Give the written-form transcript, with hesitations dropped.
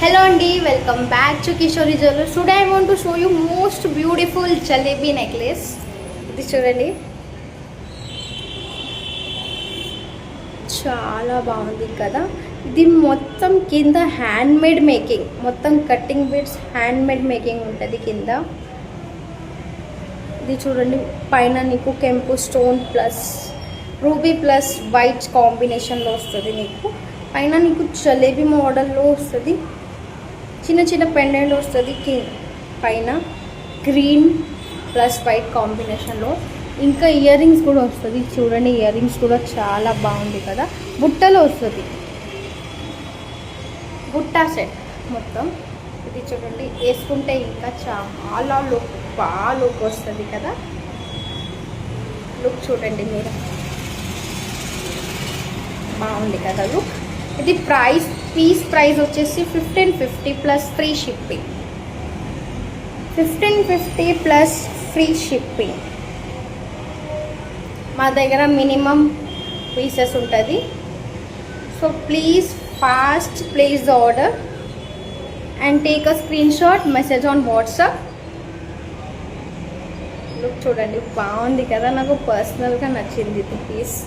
Hello Andy, welcome back to Kishori Jewelers. Today I want to show you most beautiful jalebi necklace. ఇది చూడండి, చాలా బాగుంది కదా. ఇది మొత్తం కింద హ్యాండ్ మేడ్ మేకింగ్, మొత్తం cutting bits hand made making ఉంటుంది కింద. ఇది చూడండి, పైన నీకు కెంపు stone plus ruby plus white కాంబినేషన్లో వస్తుంది. నీకు పైన నీకు జలేబీ మోడల్లో వస్తుంది, చిన్న చిన్న పెండెంట్ వస్తుంది. పైన గ్రీన్ ప్లస్ వైట్ కాంబినేషన్లో ఇంకా ఇయర్ రింగ్స్ కూడా వస్తుంది. చూడండి, ఇయర్ రింగ్స్ కూడా చాలా బాగుంది కదా. బుట్టలో వస్తుంది, బుట్టా సెట్ మొత్తం. ఇది చూడండి, వేసుకుంటే ఇంకా చాలా బాగా లుక్ వస్తుంది కదా. లుక్ చూడండి మీరు, బాగుంది కదా లుక్. ఇది పీస్ ప్రైస్ వచ్చేసి 1550 plus free shipping. 1550 plus free shipping. మా దగ్గర మినిమం పీసెస్ ఉంటుంది. So please fast place the order and take a screen shot, message on WhatsApp. Look చూడండి, బాగుంది కదా. నాకు పర్సనల్గా నచ్చింది ఇది పీస్.